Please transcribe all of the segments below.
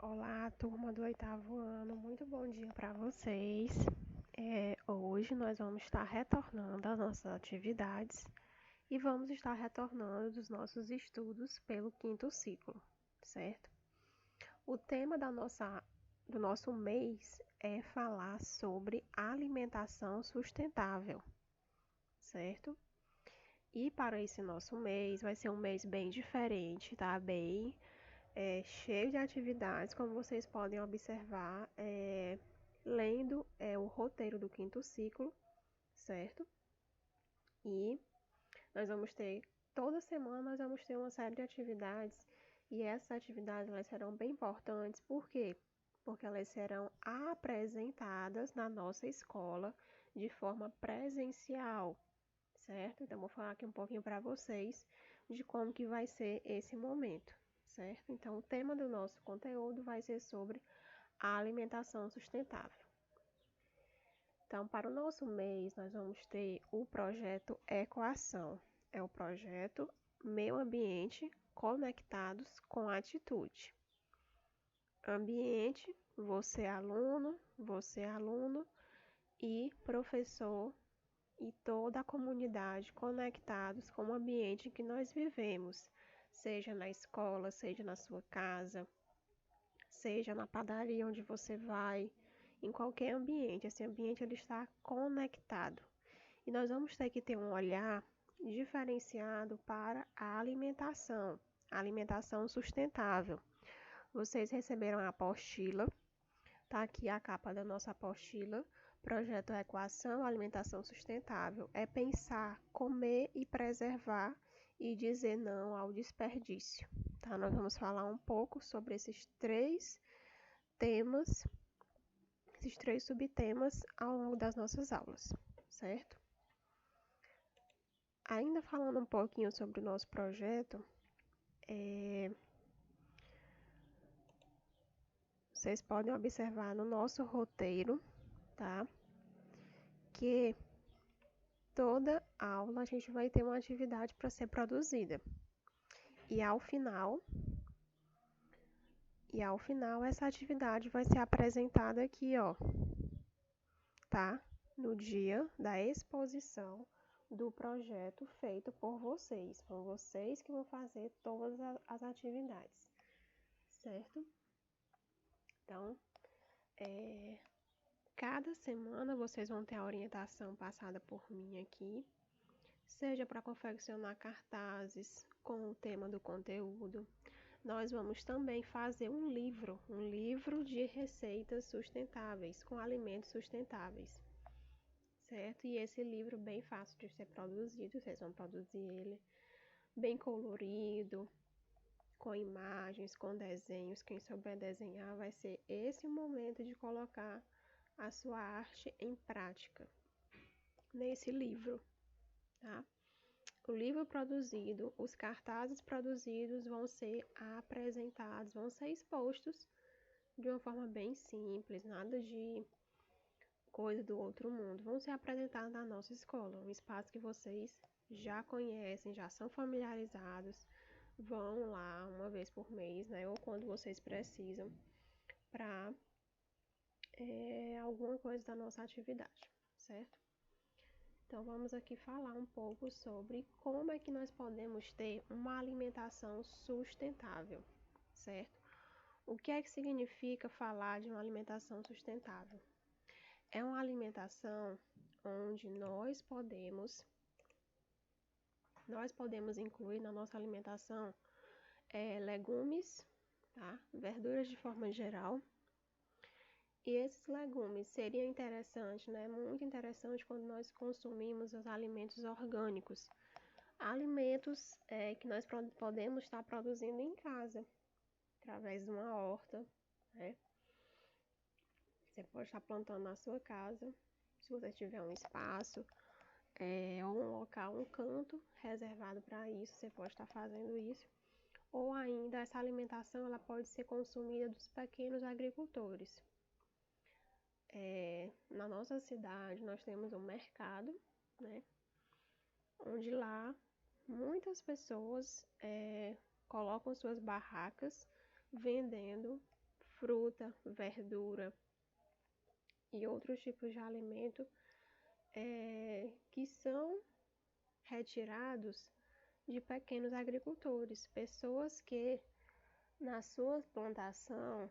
Olá, turma do oitavo ano, muito bom dia para vocês. Hoje nós vamos estar retornando às nossas atividades e vamos estar retornando dos nossos estudos pelo quinto ciclo, certo? O tema do nosso mês é falar sobre alimentação sustentável, certo? E para esse nosso mês vai ser um mês bem diferente, tá? Cheio de atividades, como vocês podem observar, lendo o roteiro do quinto ciclo, certo? E nós vamos ter, toda semana nós vamos ter uma série de atividades, e essas atividades elas serão bem importantes, por quê? Porque elas serão apresentadas na nossa escola de forma presencial, certo? Então, vou falar aqui um pouquinho para vocês de como que vai ser esse momento, certo? Então, o tema do nosso conteúdo vai ser sobre a alimentação sustentável. Então, para o nosso mês, nós vamos ter o projeto Ecoação. É o projeto Meio Ambiente Conectados com Atitude. Ambiente, você aluno e professor e toda a comunidade conectados com o ambiente em que nós vivemos, seja na escola, seja na sua casa, seja na padaria onde você vai, em qualquer ambiente. Esse ambiente ele está conectado. E nós vamos ter que ter um olhar diferenciado para a alimentação sustentável. Vocês receberam a apostila, tá aqui a capa da nossa apostila. Projeto Equação Alimentação Sustentável é pensar, comer e preservar e dizer não ao desperdício. Tá? Nós vamos falar um pouco sobre esses três temas, esses três subtemas ao longo das nossas aulas, certo? Ainda falando um pouquinho sobre o nosso projeto, vocês podem observar no nosso roteiro, tá? Que toda aula a gente vai ter uma atividade para ser produzida. E ao final essa atividade vai ser apresentada aqui, ó, tá? No dia da exposição do projeto feito por vocês. São vocês que vão fazer todas as atividades, certo? Então, cada semana vocês vão ter a orientação passada por mim aqui, seja para confeccionar cartazes com o tema do conteúdo. Nós vamos também fazer um livro de receitas sustentáveis, com alimentos sustentáveis, certo? E esse livro bem fácil de ser produzido, vocês vão produzir ele bem colorido, com imagens, com desenhos. Quem souber desenhar vai ser esse o momento de colocar a sua arte em prática nesse livro, tá? O livro produzido, os cartazes produzidos vão ser apresentados, vão ser expostos de uma forma bem simples, nada de coisa do outro mundo. Vão ser apresentados na nossa escola, um espaço que vocês já conhecem, já são familiarizados. Vão lá uma vez por mês, né? Ou quando vocês precisam para alguma coisa da nossa atividade, certo? Então, vamos aqui falar um pouco sobre como é que nós podemos ter uma alimentação sustentável, certo? O que é que significa falar de uma alimentação sustentável? É uma alimentação onde nós podemos incluir na nossa alimentação legumes, tá? Verduras de forma geral. E esses legumes seria interessante, né? Muito interessante quando nós consumimos os alimentos orgânicos. Alimentos que nós podemos estar produzindo em casa, através de uma horta, né? Você pode estar plantando na sua casa, se você tiver um espaço, ou um local, um canto reservado para isso, você pode estar fazendo isso. Ou ainda, essa alimentação ela pode ser consumida dos pequenos agricultores. Na nossa cidade nós temos um mercado, né, onde lá muitas pessoas colocam suas barracas vendendo fruta, verdura e outros tipos de alimento que são retirados de pequenos agricultores, pessoas que na sua plantação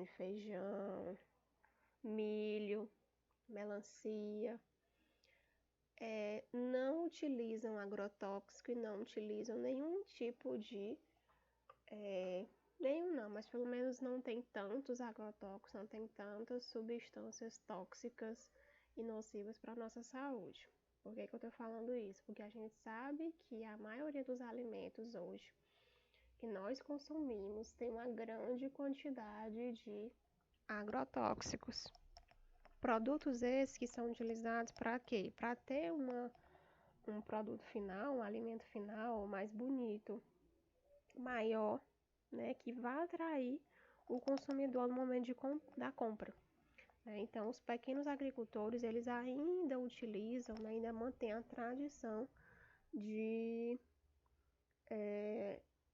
de feijão, milho, melancia, não utilizam agrotóxico e não utilizam nenhum tipo de nenhum não, mas pelo menos não tem tantos agrotóxicos, não tem tantas substâncias tóxicas e nocivas para a nossa saúde. Por que eu estou falando isso? Porque a gente sabe que a maioria dos alimentos hoje que nós consumimos tem uma grande quantidade de agrotóxicos. Produtos esses que são utilizados para quê? Para ter um produto final, um alimento final mais bonito, maior, né, que vai atrair o consumidor no momento da compra. Né? Então, os pequenos agricultores, eles ainda utilizam, né, ainda mantêm a tradição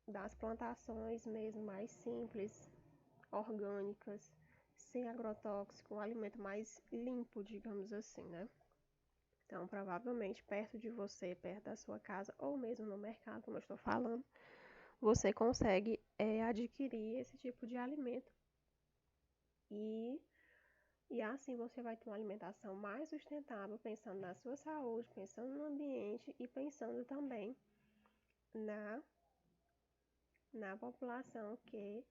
das plantações mesmo mais simples, orgânicas, sem agrotóxico, um alimento mais limpo, digamos assim, né? Então, provavelmente perto de você, perto da sua casa, ou mesmo no mercado, como eu estou falando, você consegue adquirir esse tipo de alimento e assim você vai ter uma alimentação mais sustentável, pensando na sua saúde, pensando no ambiente e pensando também na população que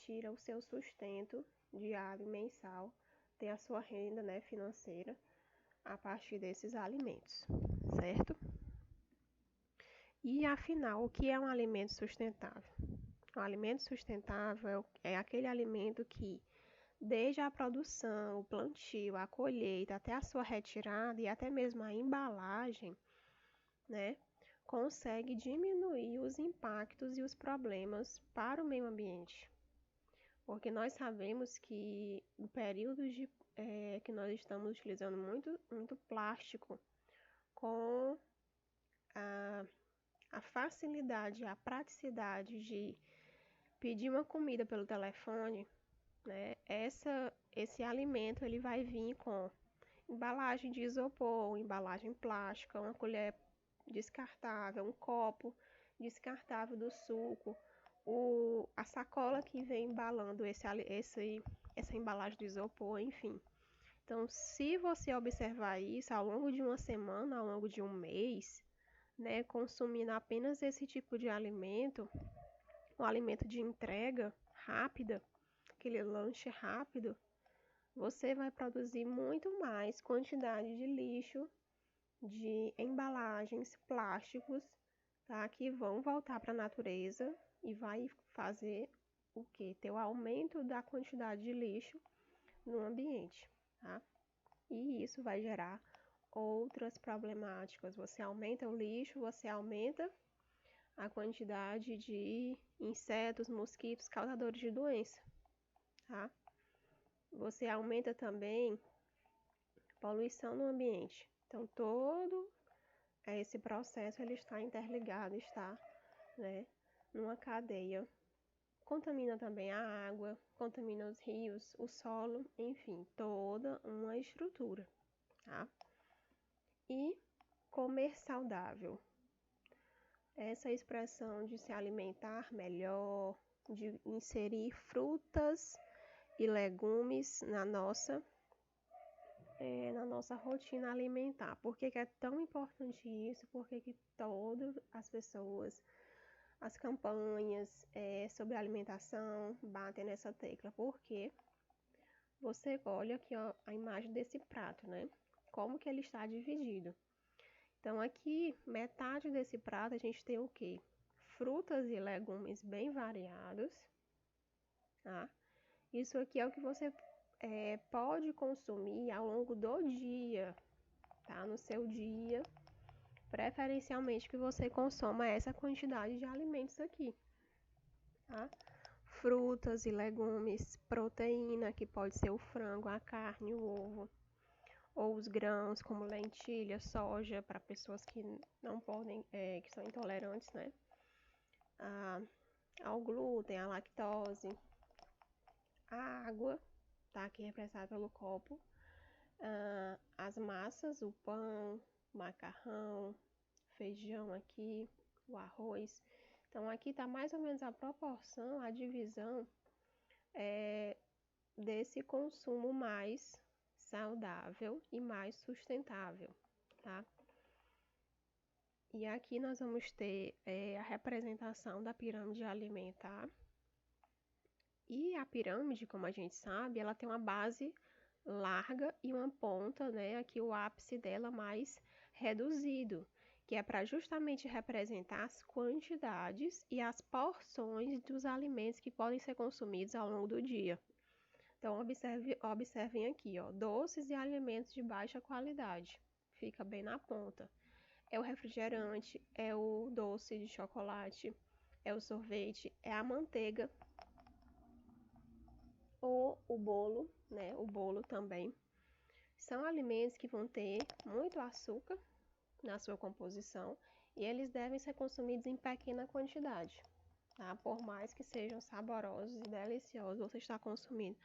tira o seu sustento diário, mensal, tem a sua renda, né, financeira a partir desses alimentos, certo? E afinal, o que é um alimento sustentável? Um alimento sustentável é aquele alimento que, desde a produção, o plantio, a colheita, até a sua retirada e até mesmo a embalagem, né, consegue diminuir os impactos e os problemas para o meio ambiente. Porque nós sabemos que o período que nós estamos utilizando muito plástico com a facilidade, a praticidade de pedir uma comida pelo telefone, né? Esse alimento ele vai vir com embalagem de isopor, embalagem plástica, uma colher descartável, um copo descartável do suco, a sacola que vem embalando essa embalagem de isopor, enfim. Então, se você observar isso ao longo de uma semana, ao longo de um mês, né, consumindo apenas esse tipo de alimento, um alimento de entrega rápida, aquele lanche rápido, você vai produzir muito mais quantidade de lixo, de embalagens, plásticos, tá, que vão voltar para a natureza e vai fazer o quê? Ter o aumento da quantidade de lixo no ambiente, tá? E isso vai gerar outras problemáticas. Você aumenta o lixo, você aumenta a quantidade de insetos, mosquitos, causadores de doença, tá? Você aumenta também poluição no ambiente. Então, todo esse processo ele está interligado, está, né, numa cadeia. Contamina também a água, contamina os rios, o solo, enfim, toda uma estrutura, tá? E comer saudável. Essa expressão de se alimentar melhor, de inserir frutas e legumes na nossa rotina alimentar. Por que é tão importante isso? Por que todas as pessoas, as campanhas sobre alimentação batem nessa tecla? Porque você olha aqui ó, a imagem desse prato, né? Como que ele está dividido. Então aqui, metade desse prato a gente tem o quê? Frutas e legumes bem variados, tá? Isso aqui é o que você pode consumir ao longo do dia, tá? No seu dia, preferencialmente que você consoma essa quantidade de alimentos aqui, tá? Frutas e legumes, proteína, que pode ser o frango, a carne, o ovo, ou os grãos, como lentilha, soja, para pessoas que não podem, que são intolerantes, né? Ao glúten, à lactose, a água, tá? Aqui representada pelo copo, as massas, o pão, o macarrão, feijão aqui, o arroz. Então aqui tá mais ou menos a proporção, a divisão desse consumo mais saudável e mais sustentável, tá? E aqui nós vamos ter a representação da pirâmide alimentar. E a pirâmide, como a gente sabe, ela tem uma base larga e uma ponta, né? Aqui o ápice dela mais reduzido, que é para justamente representar as quantidades e as porções dos alimentos que podem ser consumidos ao longo do dia. Então, observem aqui, ó, doces e alimentos de baixa qualidade. Fica bem na ponta. É o refrigerante, é o doce de chocolate, é o sorvete, é a manteiga ou o bolo, né? O bolo também. São alimentos que vão ter muito açúcar na sua composição e eles devem ser consumidos em pequena quantidade, tá? Por mais que sejam saborosos e deliciosos, você está consumindo,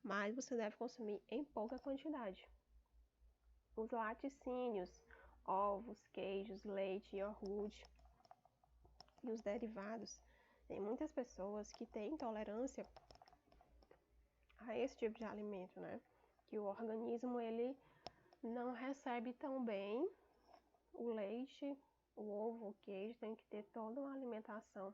mas você deve consumir em pouca quantidade. Os laticínios, ovos, queijos, leite, iogurte e os derivados. Tem muitas pessoas que têm intolerância a esse tipo de alimento, né? Que o organismo ele não recebe tão bem o leite, o ovo, o queijo, tem que ter toda uma alimentação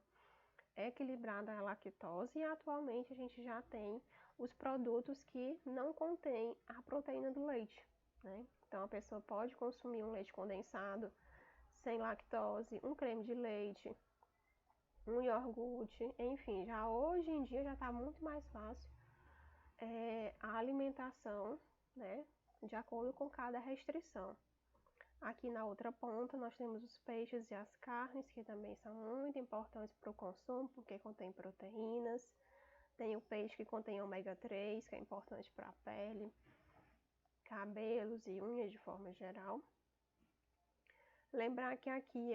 equilibrada à lactose e atualmente a gente já tem os produtos que não contêm a proteína do leite, né? Então a pessoa pode consumir um leite condensado sem lactose, um creme de leite, um iogurte, enfim, já hoje em dia já está muito mais fácil a alimentação, né, de acordo com cada restrição. Aqui na outra ponta nós temos os peixes e as carnes, que também são muito importantes para o consumo, porque contém proteínas. Tem o peixe que contém ômega 3, que é importante para a pele, cabelos e unhas de forma geral. Lembrar que aqui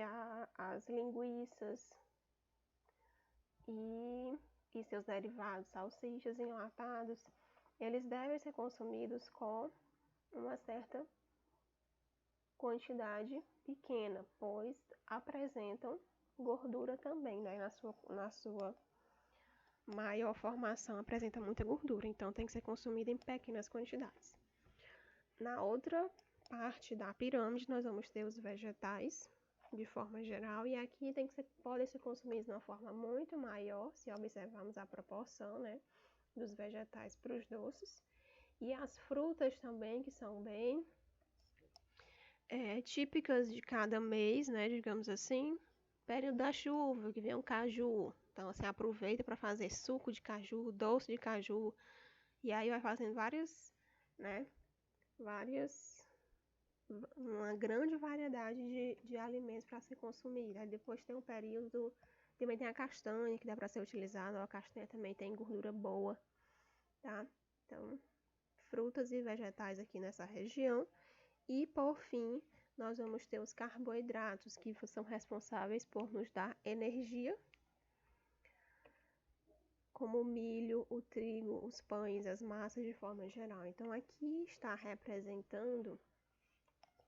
as linguiças e seus derivados, salsichas enlatados, eles devem ser consumidos com uma certa quantidade pequena, pois apresentam gordura também, né? Na sua maior formação apresenta muita gordura, então tem que ser consumida em pequenas quantidades. Na outra parte da pirâmide, nós vamos ter os vegetais, de forma geral, e aqui podem ser consumidos de uma forma muito maior, se observarmos a proporção, né, dos vegetais para os doces. E as frutas também, que são bem típicas de cada mês, né, digamos assim. Período da chuva, que vem um caju. Então, você aproveita para fazer suco de caju, doce de caju. E aí vai fazendo né, uma grande variedade de alimentos para ser consumido. Aí depois tem um período, também tem a castanha, que dá para ser utilizada. A castanha também tem gordura boa, tá? Então, frutas e vegetais aqui nessa região. E, por fim, nós vamos ter os carboidratos, que são responsáveis por nos dar energia, como o milho, o trigo, os pães, as massas de forma geral. Então, aqui está representando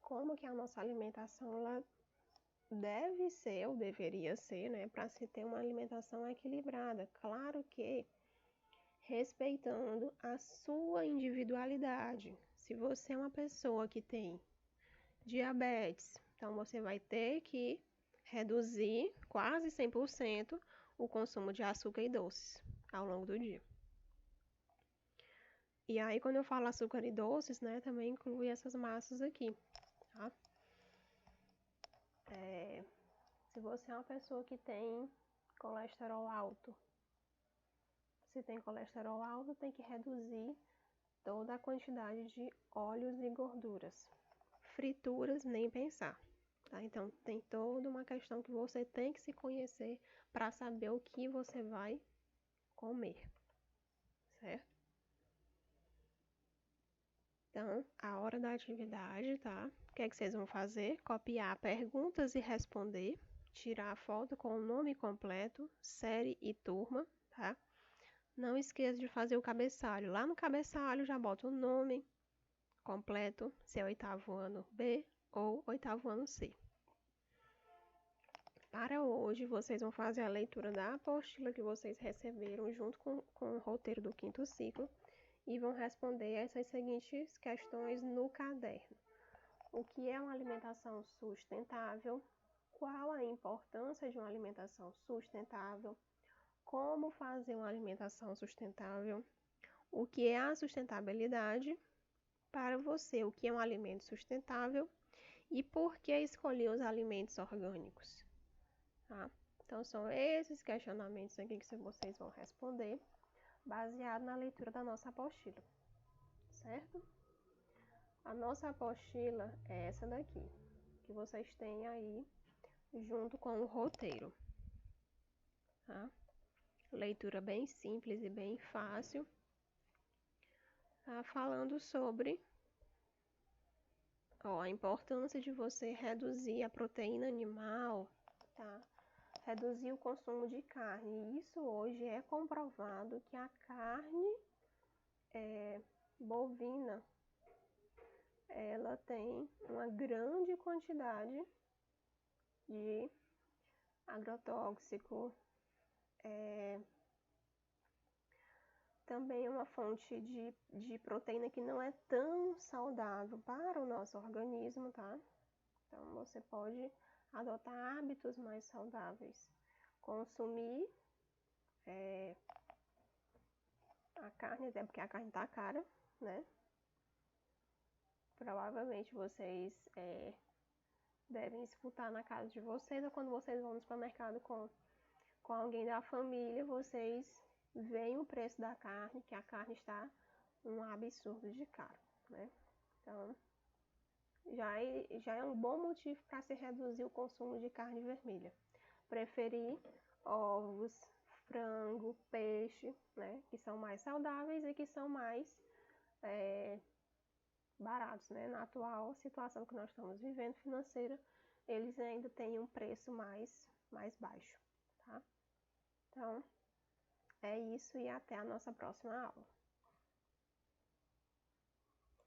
como que a nossa alimentação ela deve ser ou deveria ser, né, para se ter uma alimentação equilibrada. Claro que respeitando a sua individualidade. Se você é uma pessoa que tem diabetes, então você vai ter que reduzir quase 100% o consumo de açúcar e doces ao longo do dia. E aí, quando eu falo açúcar e doces, né, também inclui essas massas aqui, tá? Se você é uma pessoa que tem colesterol alto, se tem colesterol alto, tem que reduzir toda a quantidade de óleos e gorduras. Frituras, nem pensar. Tá? Então, tem toda uma questão que você tem que se conhecer para saber o que você vai comer, certo? Então, a hora da atividade, tá? O que é que vocês vão fazer? Copiar perguntas e responder, tirar a foto com o nome completo, série e turma, tá? Não esqueça de fazer o cabeçalho. Lá no cabeçalho já bota o nome completo, se é oitavo ano B ou oitavo ano C. Para hoje, vocês vão fazer a leitura da apostila que vocês receberam junto com o roteiro do quinto ciclo e vão responder essas seguintes questões no caderno. O que é uma alimentação sustentável? Qual a importância de uma alimentação sustentável? Como fazer uma alimentação sustentável? O que é a sustentabilidade? Para você, o que é um alimento sustentável? E por que escolher os alimentos orgânicos? Tá? Então, são esses questionamentos aqui que vocês vão responder, baseado na leitura da nossa apostila, certo? A nossa apostila é essa daqui, que vocês têm aí junto com o roteiro, tá? Leitura bem simples e bem fácil, tá? Falando sobre a importância de você reduzir a proteína animal, tá? Reduzir o consumo de carne. E isso hoje é comprovado que a carne bovina, ela tem uma grande quantidade de agrotóxico, também é uma fonte de proteína que não é tão saudável para o nosso organismo, tá? Então, você pode adotar hábitos mais saudáveis. Consumir a carne, até porque a carne tá cara, né? Provavelmente vocês devem escutar na casa de vocês ou quando vocês vão no supermercado com alguém da família, vocês veem o preço da carne, que a carne está um absurdo de caro, né? Então, já é um bom motivo para se reduzir o consumo de carne vermelha. Preferir ovos, frango, peixe, né? Que são mais saudáveis e que são mais baratos, né? Na atual situação que nós estamos vivendo financeira, eles ainda têm um preço mais baixo, tá? Então, é isso e até a nossa próxima aula.